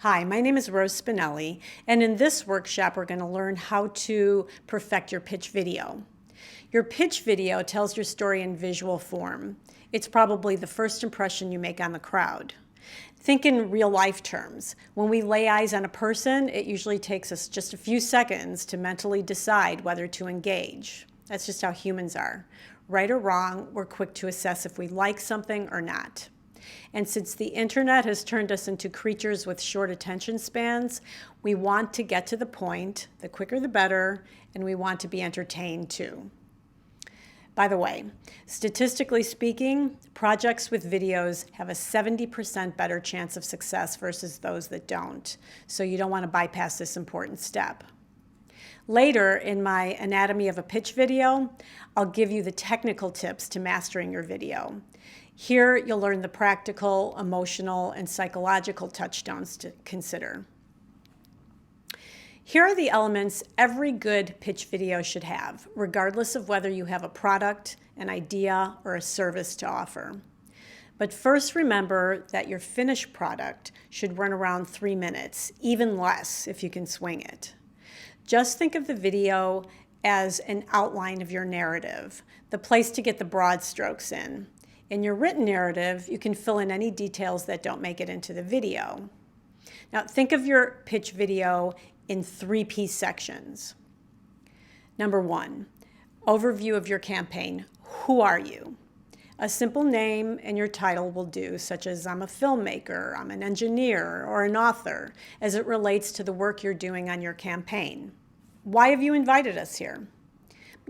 Hi, my name is Rose Spinelli, and in this workshop, we're going to learn how to perfect your pitch video. Your pitch video tells your story in visual form. It's probably the first impression you make on the crowd. Think in real life terms. When we lay eyes on a person, it usually takes us just a few seconds to mentally decide whether to engage. That's just how humans are. Right or wrong, we're quick to assess if we like something or not. And since the internet has turned us into creatures with short attention spans, we want to get to the point, the quicker the better, and we want to be entertained too. By the way, statistically speaking, projects with videos have a 70% better chance of success versus those that don't. So you don't want to bypass this important step. Later in my Anatomy of a Pitch video, I'll give you the technical tips to mastering your video. Here, you'll learn the practical, emotional, and psychological touchstones to consider. Here are the elements every good pitch video should have, regardless of whether you have a product, an idea, or a service to offer. But first, remember that your finished product should run around 3 minutes, even less if you can swing it. Just think of the video as an outline of your narrative, the place to get the broad strokes in. In your written narrative, you can fill in any details that don't make it into the video. Now, think of your pitch video in 3-piece sections. Number 1, overview of your campaign. Who are you? A simple name and your title will do, such as I'm a filmmaker, I'm an engineer, or an author, as it relates to the work you're doing on your campaign. Why have you invited us here?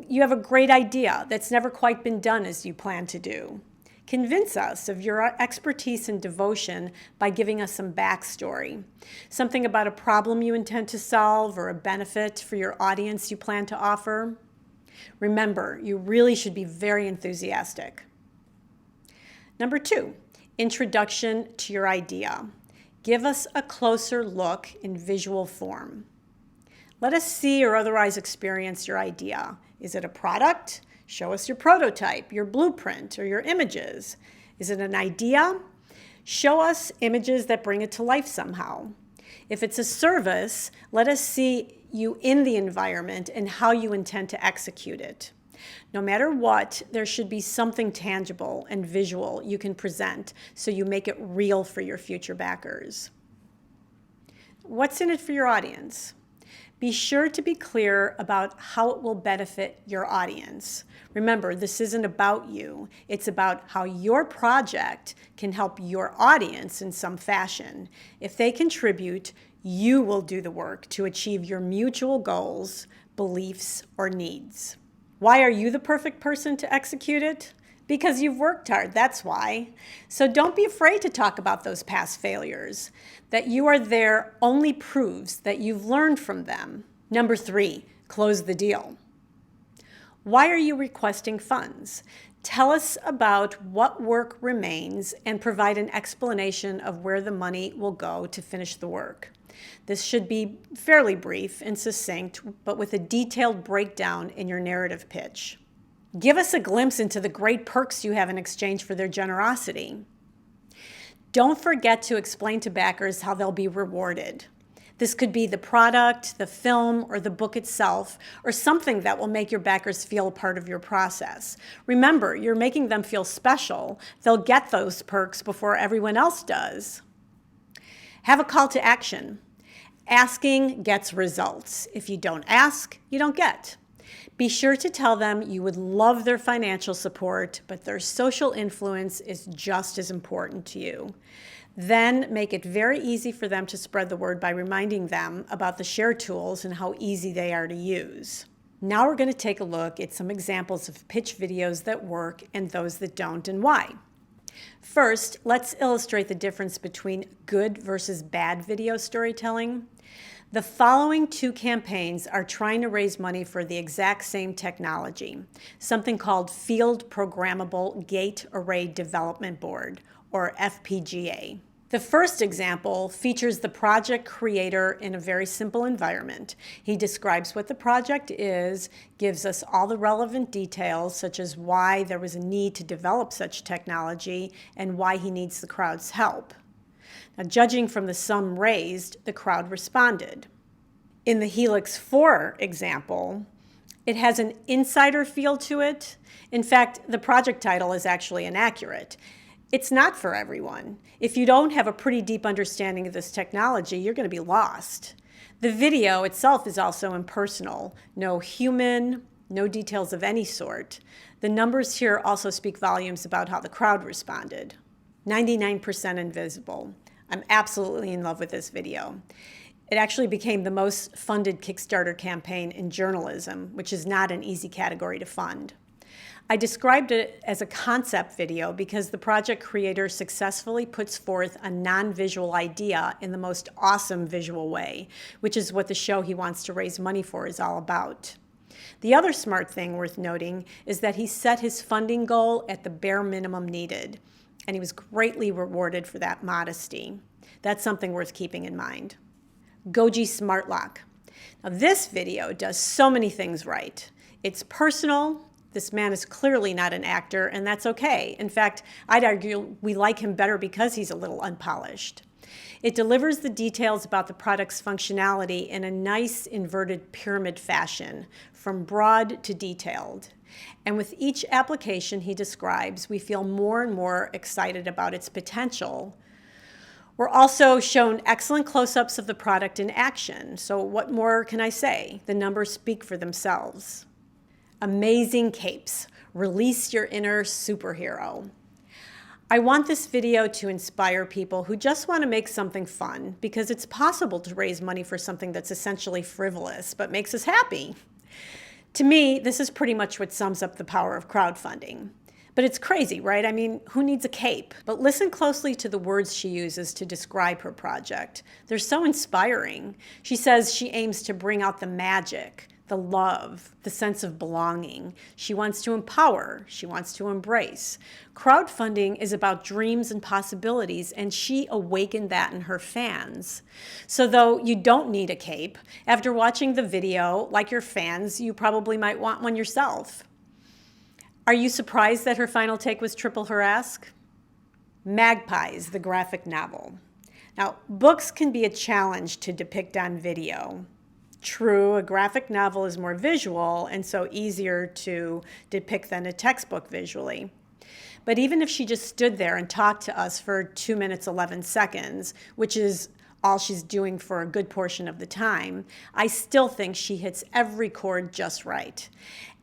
You have a great idea that's never quite been done as you plan to do. Convince us of your expertise and devotion by giving us some backstory, something about a problem you intend to solve or a benefit for your audience you plan to offer. Remember, you really should be very enthusiastic. Number 2, introduction to your idea. Give us a closer look in visual form. Let us see or otherwise experience your idea. Is it a product? Show us your prototype, your blueprint, or your images. Is it an idea? Show us images that bring it to life somehow. If it's a service, let us see you in the environment and how you intend to execute it. No matter what, there should be something tangible and visual you can present so you make it real for your future backers. What's in it for your audience? Be sure to be clear about how it will benefit your audience. Remember, this isn't about you. It's about how your project can help your audience in some fashion. If they contribute, you will do the work to achieve your mutual goals, beliefs, or needs. Why are you the perfect person to execute it? Because you've worked hard, that's why. So don't be afraid to talk about those past failures. That you are there only proves that you've learned from them. Number 3, close the deal. Why are you requesting funds? Tell us about what work remains and provide an explanation of where the money will go to finish the work. This should be fairly brief and succinct, but with a detailed breakdown in your narrative pitch. Give us a glimpse into the great perks you have in exchange for their generosity. Don't forget to explain to backers how they'll be rewarded. This could be the product, the film, or the book itself, or something that will make your backers feel a part of your process. Remember, you're making them feel special. They'll get those perks before everyone else does. Have a call to action. Asking gets results. If you don't ask, you don't get. Be sure to tell them you would love their financial support, but their social influence is just as important to you. Then make it very easy for them to spread the word by reminding them about the share tools and how easy they are to use. Now we're going to take a look at some examples of pitch videos that work and those that don't, and why. First, let's illustrate the difference between good versus bad video storytelling. The following 2 campaigns are trying to raise money for the exact same technology, something called Field Programmable Gate Array Development Board, or FPGA. The first example features the project creator in a very simple environment. He describes what the project is, gives us all the relevant details, such as why there was a need to develop such technology and why he needs the crowd's help. Now, judging from the sum raised, the crowd responded. In the Helix 4 example, it has an insider feel to it. In fact, the project title is actually inaccurate. It's not for everyone. If you don't have a pretty deep understanding of this technology, you're going to be lost. The video itself is also impersonal. No human, no details of any sort. The numbers here also speak volumes about how the crowd responded. 99% invisible. I'm absolutely in love with this video. It actually became the most funded Kickstarter campaign in journalism, which is not an easy category to fund. I described it as a concept video because the project creator successfully puts forth a non-visual idea in the most awesome visual way, which is what the show he wants to raise money for is all about. The other smart thing worth noting is that he set his funding goal at the bare minimum needed, and he was greatly rewarded for that modesty. That's something worth keeping in mind. Goji Smart Lock. Now this video does so many things right. It's personal. This man is clearly not an actor, and that's okay. In fact, I'd argue we like him better because he's a little unpolished. It delivers the details about the product's functionality in a nice inverted pyramid fashion, from broad to detailed. And with each application he describes, we feel more and more excited about its potential. We're also shown excellent close-ups of the product in action. So what more can I say? The numbers speak for themselves. Amazing capes. Release your inner superhero. I want this video to inspire people who just want to make something fun, because it's possible to raise money for something that's essentially frivolous but makes us happy. To me, this is pretty much what sums up the power of crowdfunding. But it's crazy, right? I mean, who needs a cape? But listen closely to the words she uses to describe her project. They're so inspiring. She says she aims to bring out the magic, the love, the sense of belonging. She wants to empower. She wants to embrace. Crowdfunding is about dreams and possibilities, and she awakened that in her fans. So though you don't need a cape, after watching the video, like your fans, you probably might want one yourself. Are you surprised that her final take was triple her ask? Magpies, the graphic novel. Now, books can be a challenge to depict on video. True, a graphic novel is more visual and so easier to depict than a textbook visually. But even if she just stood there and talked to us for 2 minutes, 11 seconds, which is all she's doing for a good portion of the time, I still think she hits every chord just right.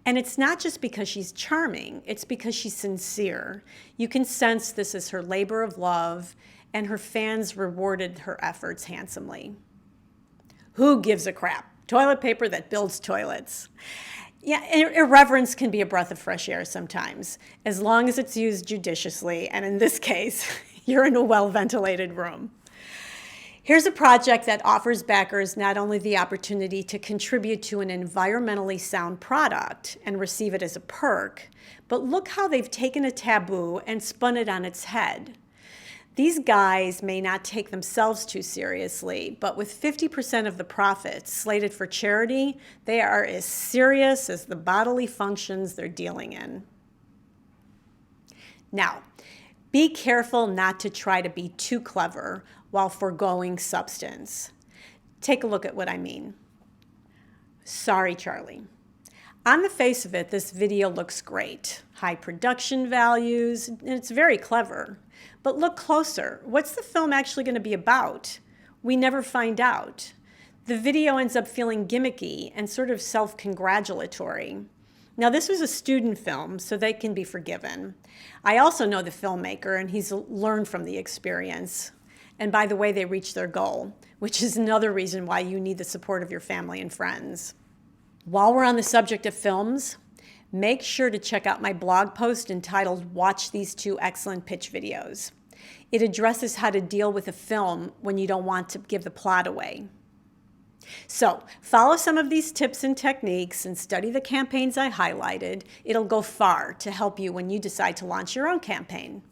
And it's not just because she's charming, it's because she's sincere. You can sense this is her labor of love, and her fans rewarded her efforts handsomely. Who gives a crap? Toilet paper that builds toilets. Yeah, irreverence can be a breath of fresh air sometimes, as long as it's used judiciously, and in this case, you're in a well-ventilated room. Here's a project that offers backers not only the opportunity to contribute to an environmentally sound product and receive it as a perk, but look how they've taken a taboo and spun it on its head. These guys may not take themselves too seriously, but with 50% of the profits slated for charity, they are as serious as the bodily functions they're dealing in. Now, be careful not to try to be too clever while foregoing substance. Take a look at what I mean. Sorry, Charlie. On the face of it, this video looks great. High production values, and it's very clever. But look closer. What's the film actually going to be about? We never find out. The video ends up feeling gimmicky and sort of self-congratulatory. Now, this was a student film, so they can be forgiven. I also know the filmmaker, and he's learned from the experience. And by the way, they reached their goal, which is another reason why you need the support of your family and friends. While we're on the subject of films, make sure to check out my blog post entitled "Watch These Two Excellent Pitch Videos." It addresses how to deal with a film when you don't want to give the plot away. So follow some of these tips and techniques and study the campaigns I highlighted. It'll go far to help you when you decide to launch your own campaign.